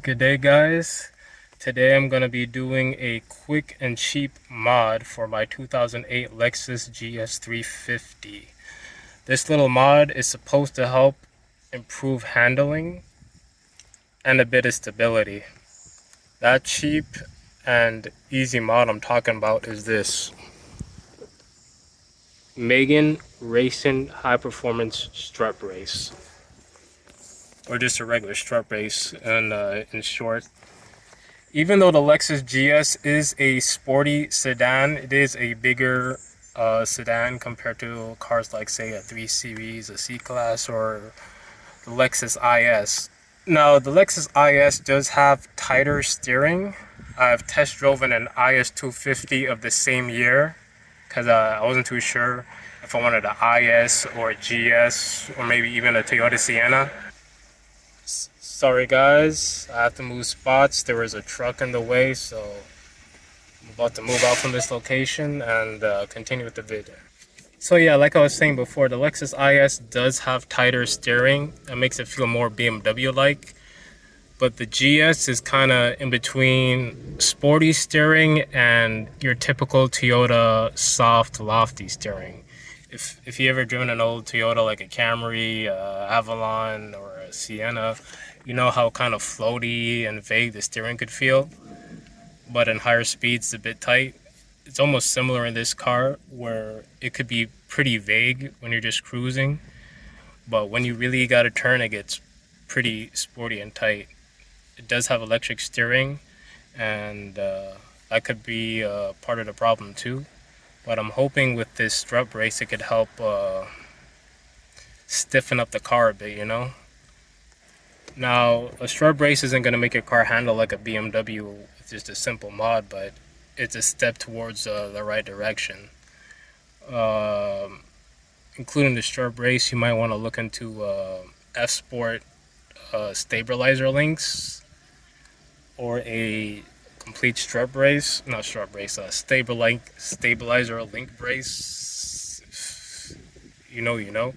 Good day, guys. Today I'm going to be doing a quick and cheap mod for my 2008 Lexus GS 350. This little mod is supposed to help improve handling and a bit of stability. That cheap and easy mod I'm talking about is this Megan Racing High Performance Strut Brace, or just a regular strut brace in short. Even though the Lexus GS is a sporty sedan, it is a bigger sedan compared to cars like, say, a 3 Series, a C-Class, or the Lexus IS. Now, the Lexus IS does have tighter steering. I've test driven an IS 250 of the same year because I wasn't too sure if I wanted an IS or a GS or maybe even a Toyota Sienna. Sorry guys, I have to move spots. There was a truck in the way, so I'm about to move out from this location and continue with the video. So yeah, like I was saying before, the Lexus IS does have tighter steering. That makes it feel more BMW-like. But the GS is kind of in between sporty steering and your typical Toyota soft, lofty steering. If you ever driven an old Toyota like a Camry, Avalon, or a Sienna, you know how kind of floaty and vague the steering could feel, but in higher speeds it's a bit tight. It's almost similar in this car where it could be pretty vague when you're just cruising, but when you really got to turn it gets pretty sporty and tight. It does have electric steering, and that could be part of the problem too. But I'm hoping with this strut brace it could help stiffen up the car a bit, you know? Now, a strut brace isn't going to make your car handle like a BMW with just a simple mod, but it's a step towards the right direction. Including the strut brace, you might want to look into F-Sport stabilizer links, or a complete strut brace, not strut brace, stabilizer link brace. You know.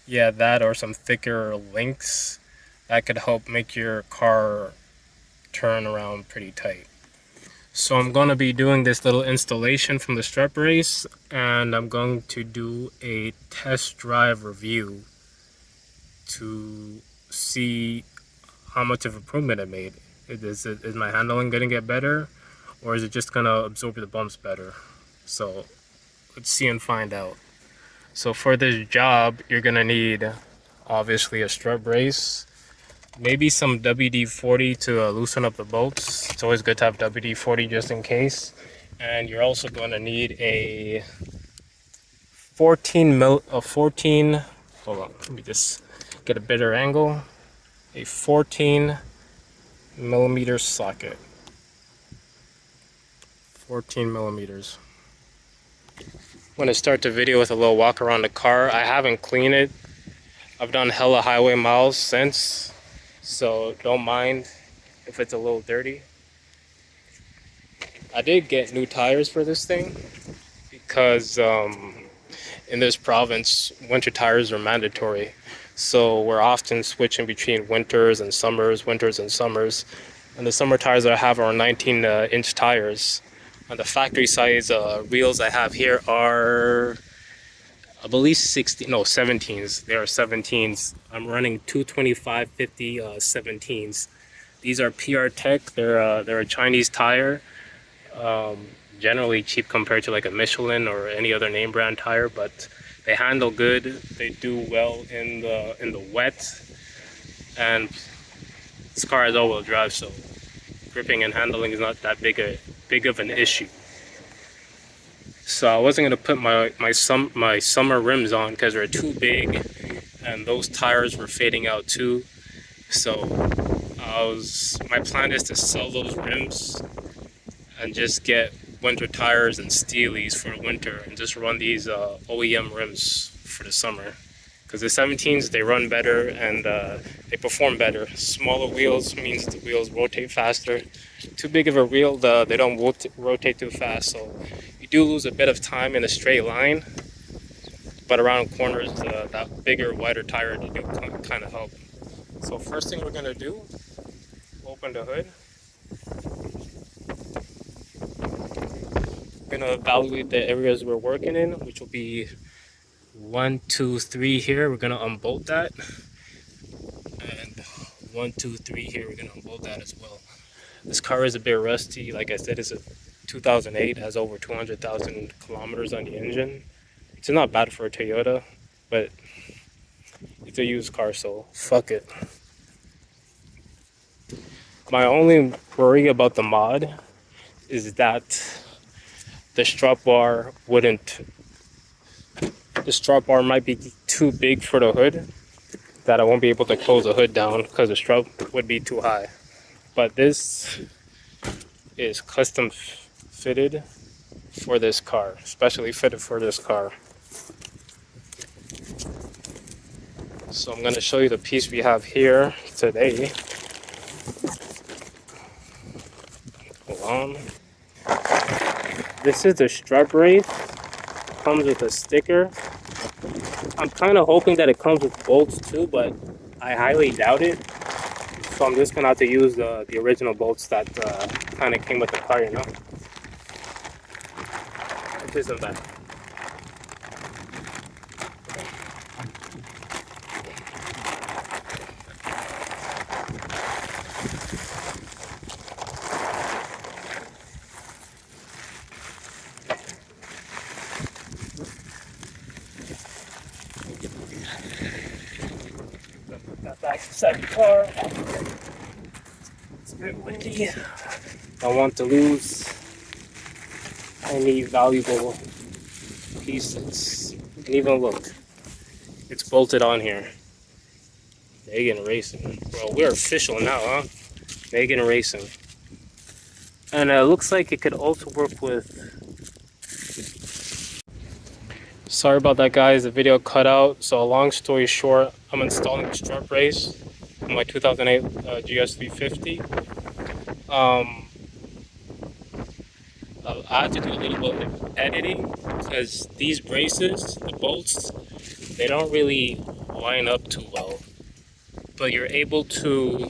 Yeah, that or some thicker links that could help make your car turn around pretty tight. So I'm going to be doing this little installation from the strut brace, and I'm going to do a test drive review to see how much of improvement it made. Is my handling going to get better, or is it just going to absorb the bumps better? So let's see and find out. So for this job, you're going to need obviously a strut brace, maybe some WD-40 to loosen up the bolts. It's always good to have WD-40 just in case. And you're also going to need a 14, hold on, let me just get a better angle. A 14mm socket. 14 millimeters. I'm going to start the video with a little walk around the car. I haven't cleaned it. I've done hella highway miles since, so don't mind if it's a little dirty. I did get new tires for this thing because in this province, winter tires are mandatory. So we're often switching between winters and summers. And the summer tires that I have are 19-inch tires. And the factory size wheels I have here are, I believe 17s. They are 17s. I'm running 225/50 17s. These are PR Tech. They're a Chinese tire. Generally cheap compared to like a Michelin or any other name brand tire, but they handle good. They do well in the wet, and this car has all-wheel drive, so gripping and handling is not that big of an issue. So I wasn't gonna put my summer rims on because they're too big, and those tires were fading out too. So my plan is to sell those rims and just get winter tires and steelies for winter and just run these OEM rims for the summer, because the 17s, they run better and they perform better. Smaller wheels means the wheels rotate faster. Too big of a wheel, they don't rotate too fast, so you do lose a bit of time in a straight line, but around corners that bigger, wider tire to do kind of help. So first thing we're going to do, open the hood. We're gonna evaluate the areas we're working in, which will be 1, 2, 3 here. We're gonna unbolt that, and 1, 2, 3 here. We're gonna unbolt that as well. This car is a bit rusty. Like I said, it's a 2008, has over 200,000 kilometers on the engine. It's not bad for a Toyota, but it's a used car, so fuck it. My only worry about the mod is that the strut bar might be too big for the hood, that I won't be able to close the hood down because the strut would be too high. But this is custom fitted for this car, especially fitted for this car. So I'm going to show you the piece we have here today. Hold on. This is the Strut Brace. Comes with a sticker. I'm kind of hoping that it comes with bolts too, but I highly doubt it. So I'm just going to have to use the original bolts that kind of came with the car, you know? Which isn't bad. Got back inside the car. It's a bit windy. Don't want to lose any valuable pieces. And even look, it's bolted on here. Megan Racing. Well, we're official now, huh? Megan Racing. And it looks like it could also work with... Sorry about that, guys. The video cut out. So long story short, I'm installing a Strut Brace on my 2008 GS 350. I had to do a little bit of editing because these braces, the bolts, they don't really line up too well. But you're able to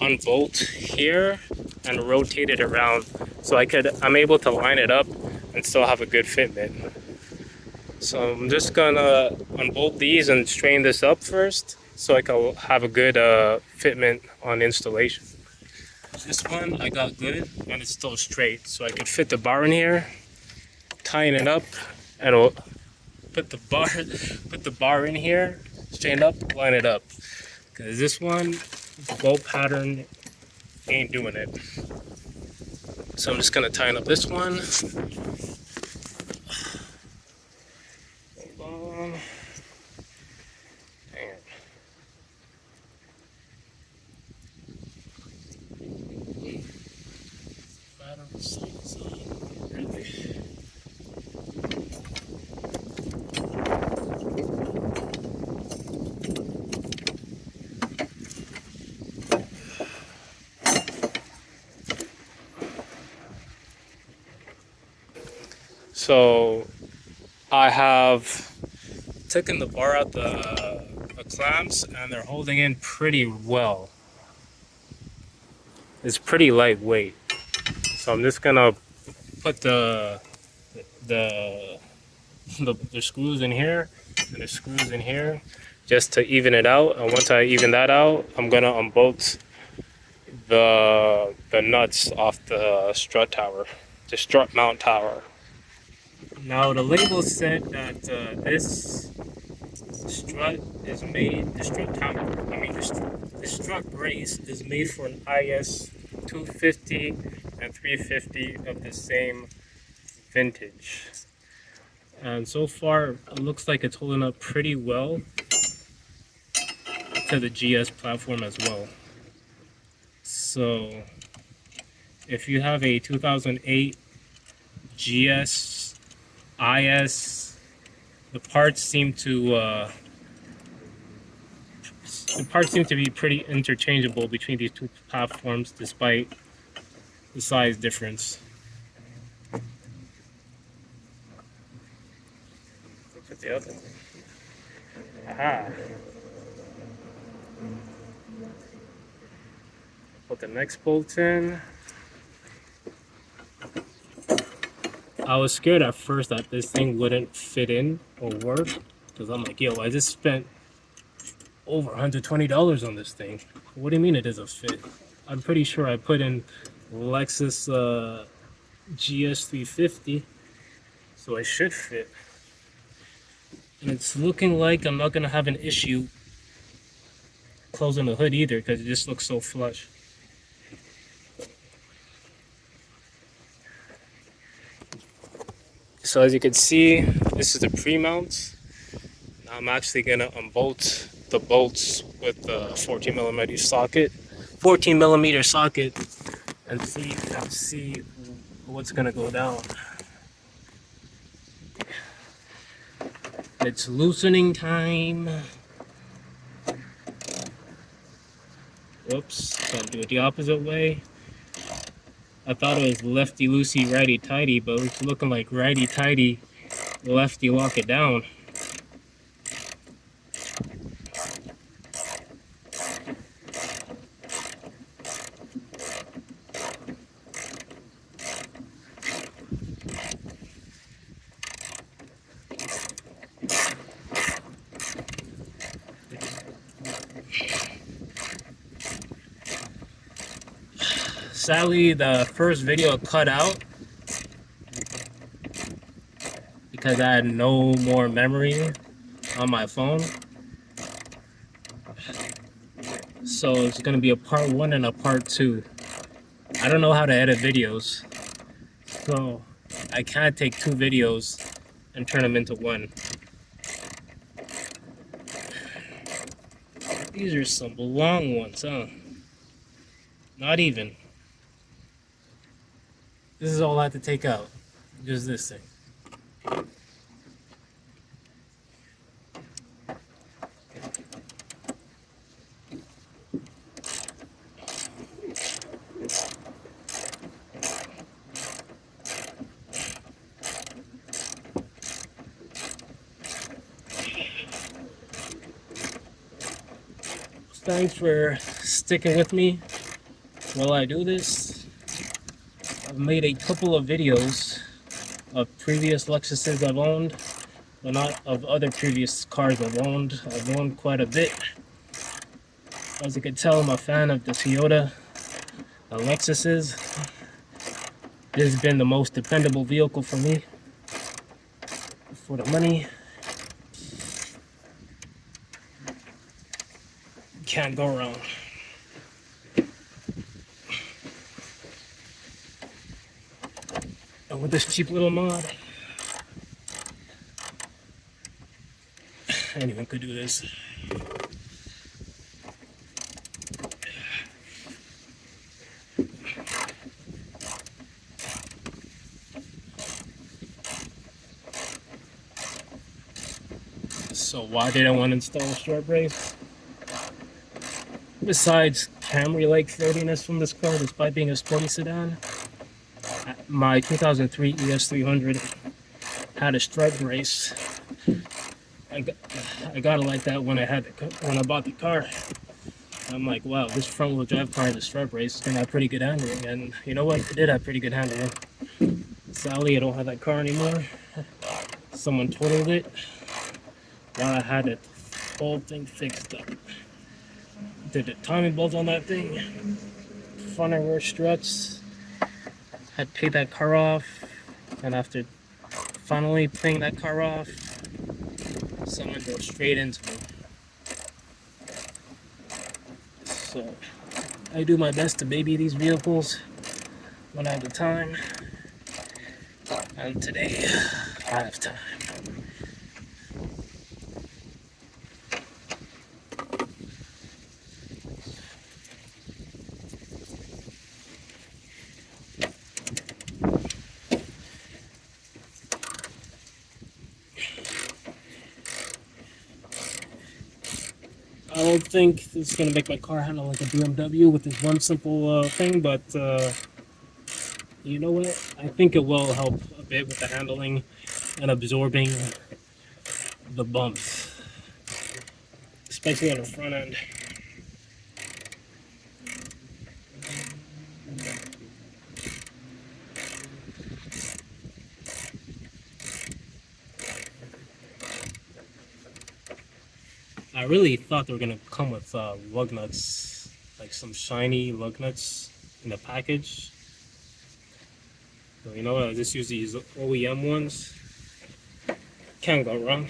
unbolt here and rotate it around, so I'm able to line it up and still have a good fitment. So I'm just gonna unbolt these and straighten this up first, so I can have a good fitment on installation. This one I got good and it's still straight, so I could fit the bar in here, tighten it up, and I'll put the bar in here, straighten up, line it up. Because this one, the bolt pattern ain't doing it. So I'm just gonna tighten up this one. Hold on. Dang it. Really? So I have taken the bar out the clamps and they're holding in pretty well. It's pretty lightweight. So I'm just gonna put the screws in here and the screws in here just to even it out. And once I even that out, I'm gonna unbolt the nuts off the strut tower, the strut mount tower. Now the label said that this strut is made, the strut brace is made for an IS 250 and 350 of the same vintage. And so far it looks like it's holding up pretty well to the GS platform as well. So if you have a 2008 GS IS, the parts seem to be pretty interchangeable between these two platforms despite the size difference. Look at the other one. Aha. Put the next bolt in. I was scared at first that this thing wouldn't fit in or work, because I'm like, yo, I just spent over $120 on this thing. What do you mean it doesn't fit? I'm pretty sure I put in Lexus GS 350, so it should fit. And it's looking like I'm not gonna have an issue closing the hood either, because it just looks so flush. So as you can see, this is the pre-mount. I'm actually gonna unbolt the bolts with the 14mm socket, and see what's gonna go down. It's loosening time. Whoops, gotta do it the opposite way. I thought it was lefty loosey, righty tighty, but it's looking like righty tighty, lefty lock it down. Sadly, the first video cut out because I had no more memory on my phone. So it's gonna be a part 1 and a part 2. I don't know how to edit videos, so I can't take 2 videos and turn them into 1. These are some long ones, huh? Not even. This is all I have to take out. Just this thing. Thanks for sticking with me while I do this. I've made a couple of videos of previous Lexuses I've owned, but not of other previous cars I've owned. I've owned quite a bit. As you can tell, I'm a fan of the Toyota, the Lexuses. This has been the most dependable vehicle for me for the money. Can't go wrong. And with this cheap little mod, anyone could do this. So why did I want to install a Strut Brace? Besides Camry-like throatiness from this car, despite being a sporty sedan, my 2003 ES300 had a Strut Brace. I got it like that when I bought the car. I'm like, wow, this front-wheel drive car has a Strut Brace. It's gonna have pretty good handling, and you know what? It did have pretty good handling. Sadly, I don't have that car anymore. Someone totaled it while I had it whole thing fixed up. Did the timing bolts on that thing, front and rear struts. Had paid that car off, and after finally paying that car off, someone drove straight into me. So I do my best to baby these vehicles when I have the time, and today I have time. I don't think this is going to make my car handle like a BMW with this one simple thing, but you know what? I think it will help a bit with the handling and absorbing the bumps, especially on the front end. I really thought they were gonna come with lug nuts, like some shiny lug nuts in the package. So you know what? I just use these OEM ones. Can't go wrong.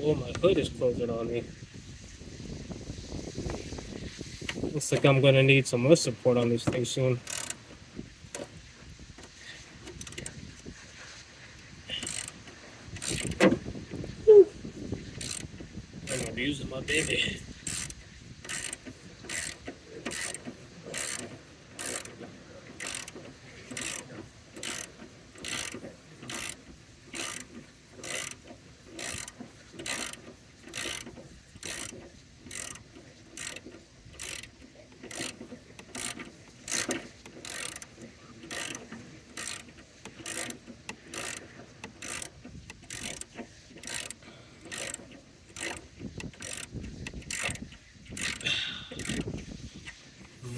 Oh, my hood is closing on me. Looks like I'm gonna need some more support on this thing soon. I'm gonna be using my baby.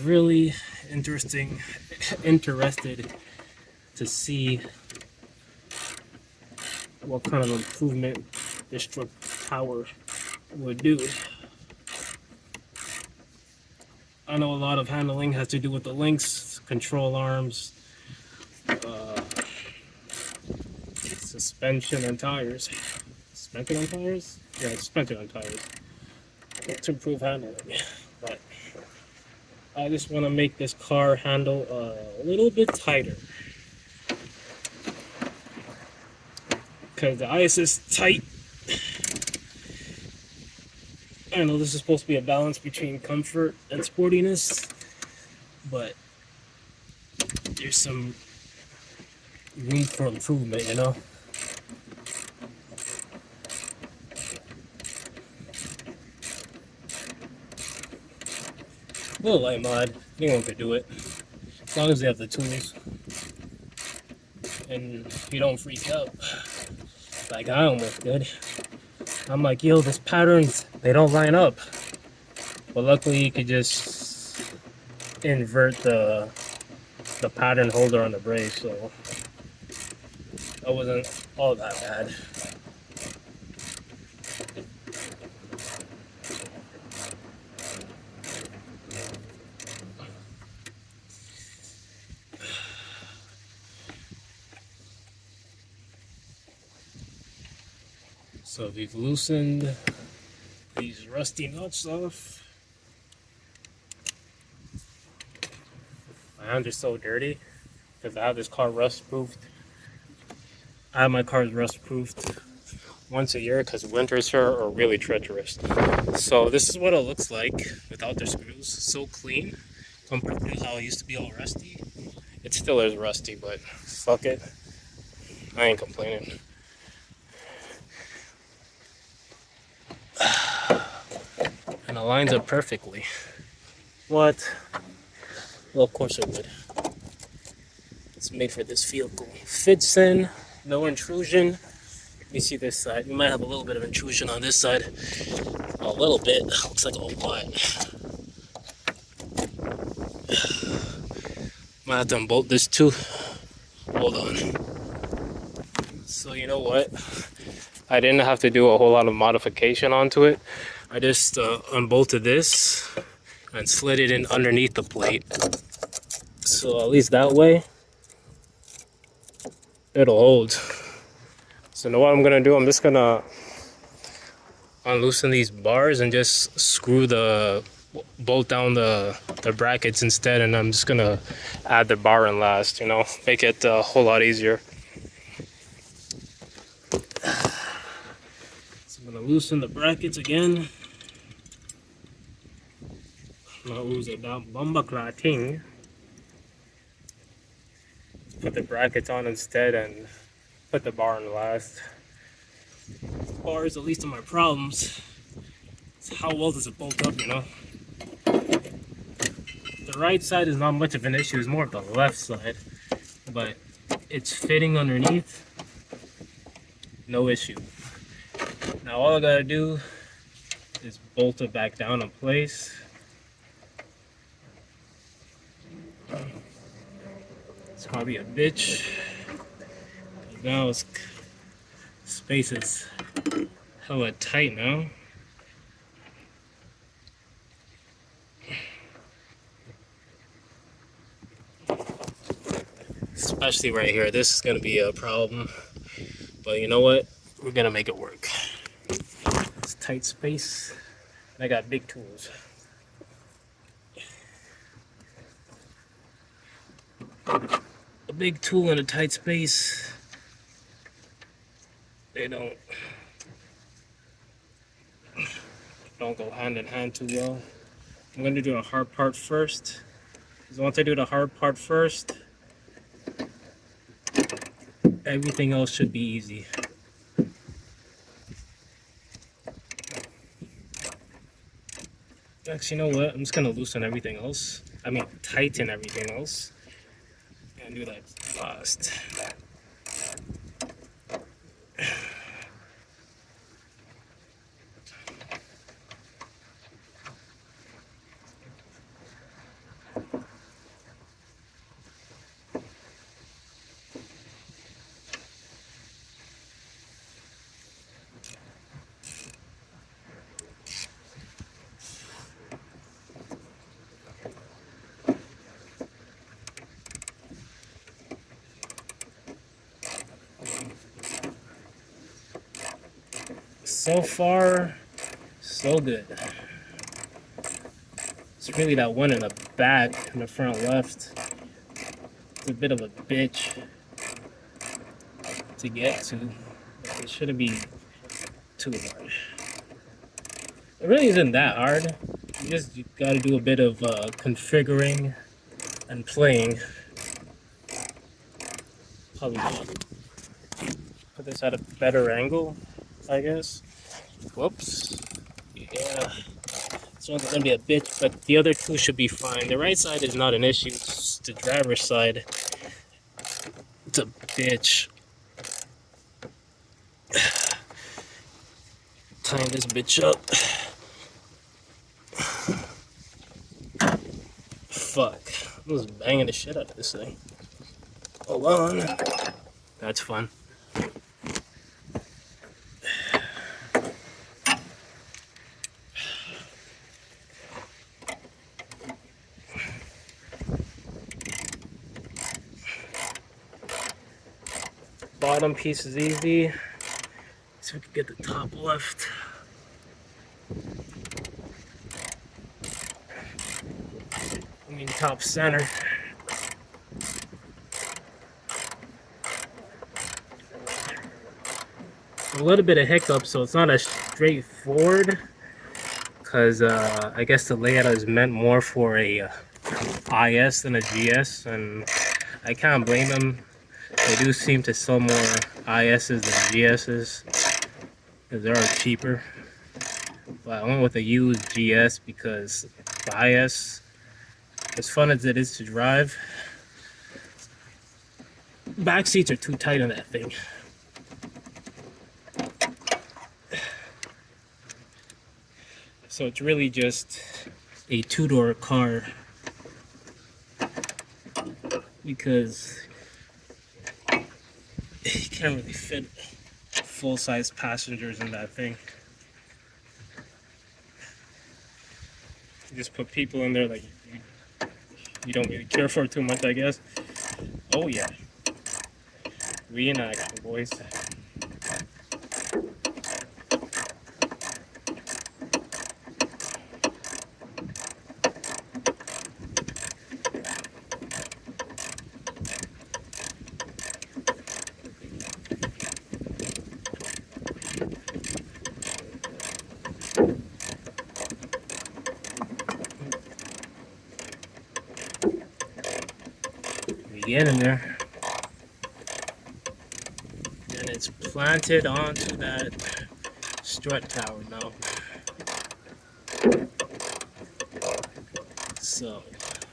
Really interested to see what kind of improvement this Strut tower would do. I know a lot of handling has to do with the links, control arms, suspension and tires. Suspension on tires? Yeah, suspension on tires. To improve handling. But I just want to make this car handle a little bit tighter. Because the ice is tight. I know this is supposed to be a balance between comfort and sportiness, but there's some room for improvement, you know? Little light mod, anyone could do it, as long as they have the tools and you don't freak out like I almost did. I'm like, yo, this patterns, they don't line up. But luckily you could just invert the pattern holder on the brace, so that wasn't all that bad. So we've loosened these rusty nuts off. My hands are so dirty because I have this car rust proofed. I have my cars rust proofed once a year because winters here are really treacherous. So this is what it looks like without the screws. So clean compared to how it used to be all rusty. It still is rusty, but fuck it. I ain't complaining. And it lines up perfectly. What? Well, of course it would. It's made for this vehicle. Fits in, no intrusion. Let me see this side. We might have a little bit of intrusion on this side. A little bit. Looks like a lot. Might have to unbolt this too. Hold on. So you know what? I didn't have to do a whole lot of modification onto it. I just unbolted this and slid it in underneath the plate. So at least that way, it'll hold. So now what I'm gonna do, I'm just gonna unloosen these bars and just screw bolt down the brackets instead, and I'm just gonna add the bar and last, you know, make it a whole lot easier. So I'm gonna loosen the brackets again. Now use a bomba clatting. Put the brackets on instead and put the bar in last. Bar is the least of my problems. It's how well does it bolt up, you know? The right side is not much of an issue, it's more of the left side. But it's fitting underneath, no issue. Now all I gotta do is bolted back down in place. It's probably a bitch. Now it's space is hella tight now. Especially right here. This is gonna be a problem. But you know what? We're gonna make it work. It's tight space. And I got big tools. A big tool in a tight space. They don't go hand in hand too well. I'm gonna do the hard part first. Because once I do the hard part first, everything else should be easy. Actually, you know what? I'm just gonna loosen everything else. I mean, tighten everything else. And do that fast. So far, so good. It's really that one in the back, in the front left. It's a bit of a bitch to get to. But it shouldn't be too hard. It really isn't that hard. You gotta do a bit of configuring and playing. Probably put this at a better angle, I guess. Whoops. Yeah. This one's gonna be a bitch, but the other two should be fine. The right side is not an issue. It's the driver's side. It's a bitch. Tying this bitch up. Fuck. I'm just banging the shit out of this thing. Hold on. That's fun. Bottom piece is easy. See if we can get the top left. I mean top center. A little bit of hiccup, so it's not as straightforward. Because I guess the layout is meant more for a IS than a GS, and I can't blame them. They do seem to sell more ISs than GSs because they are cheaper. But I went with a used GS because the IS, as fun as it is to drive, back seats are too tight on that thing. So it's really just a two-door car because you can't really fit full-size passengers in that thing. You just put people in there like you don't really care for too much, I guess. Oh yeah, reenact, boys. Get in there, and it's planted onto that strut tower now. So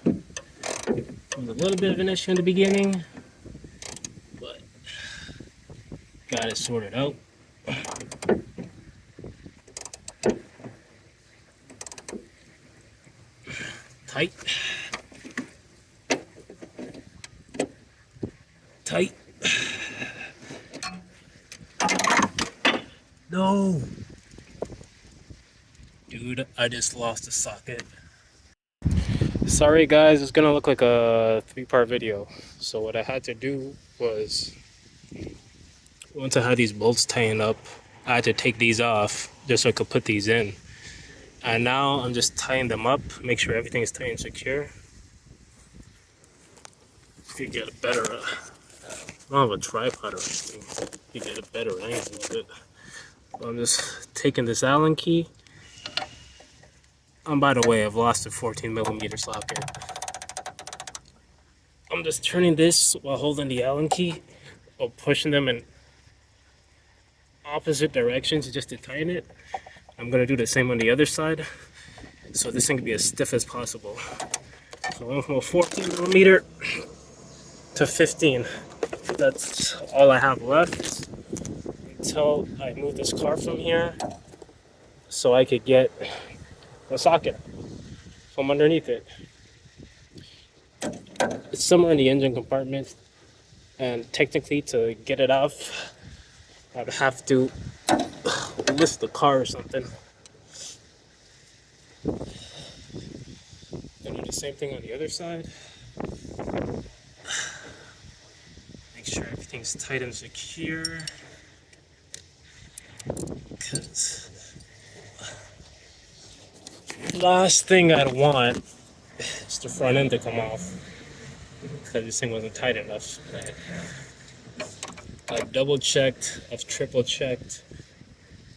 it was a little bit of an issue in the beginning, but got it sorted out. Tight. Tight. No. Dude, I just lost a socket. Sorry guys, it's gonna look like a 3-part video. So what I had to do was, once I had these bolts tightened up, I had to take these off just so I could put these in. And now I'm just tying them up, make sure everything is tight and secure. If you get a better, I don't have a tripod or anything. You get a better angle of it. So I'm just taking this Allen key. By the way, I've lost a 14mm socket. I'm just turning this while holding the Allen key, or pushing them in opposite directions just to tighten it. I'm gonna do the same on the other side, so this thing can be as stiff as possible. So I went from a 14mm to 15. That's all I have left until I move this car from here, so I could get a socket from underneath it. It's somewhere in the engine compartment, and technically to get it off, I'd have to lift the car or something. Gonna do the same thing on the other side. Make sure everything's tight and secure. Last thing I'd want is the front end to come off, because this thing wasn't tight enough. I've double checked, I've triple checked.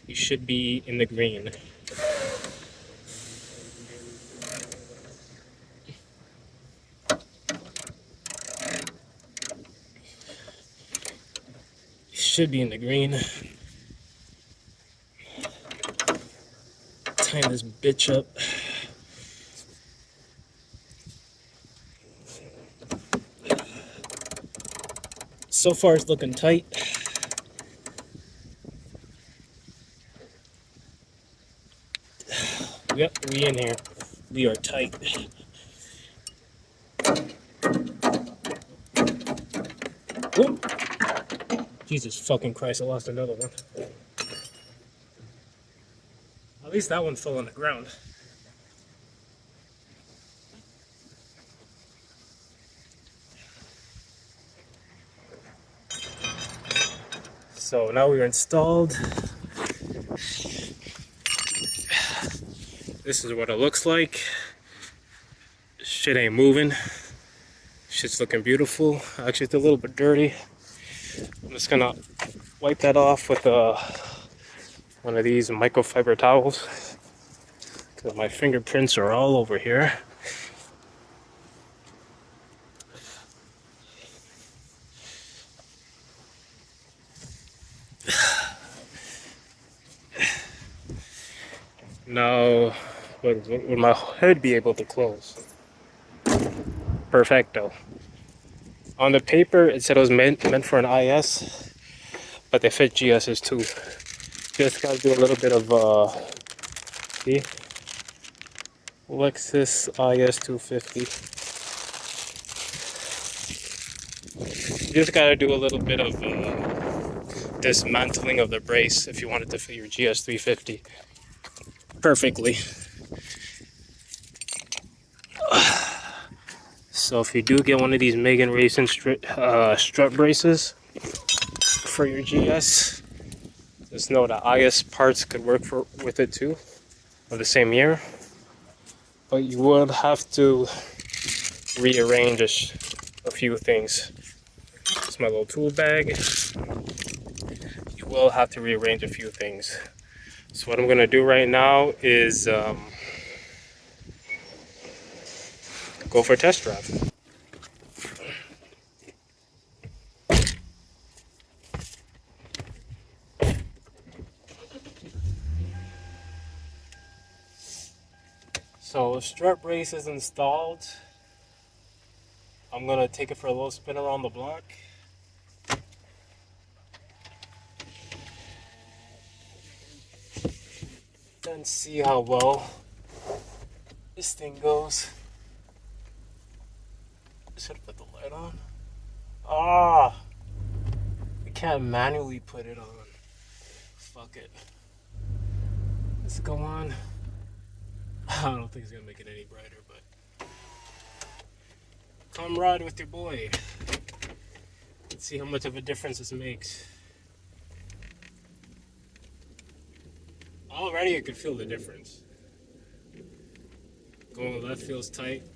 You should be in the green. You should be in the green. Tighten this bitch up. So far it's looking tight. Yep, we in here. We are tight. Whoop. Jesus fucking Christ, I lost another one. At least that one fell on the ground. So now we're installed. This is what it looks like. Shit ain't moving. Shit's looking beautiful. Actually, it's a little bit dirty. I'm just gonna wipe that off with one of these microfiber towels, because my fingerprints are all over here. Now, would my hood be able to close? Perfecto. On the paper, it said it was meant for an IS, but they fit GS's too. Just gotta do a little bit of see, Lexus IS 250. You just gotta do a little bit of dismantling of the brace if you wanted to fit your GS 350 perfectly. So if you do get one of these Megan Racing strut braces for your GS, just know that IS parts could work with it too, of the same year. But you would have to rearrange a few things. It's my little tool bag. You will have to rearrange a few things. So what I'm gonna do right now is go for a test drive. So strut brace is installed. I'm gonna take it for a little spin around the block. Then see how well this thing goes. Should have put the light on. Ah, I can't manually put it on. Fuck it. Let's go on. I don't think it's gonna make it any brighter, but come ride with your boy. Let's see how much of a difference this makes. Already I could feel the difference. Going left feels tight.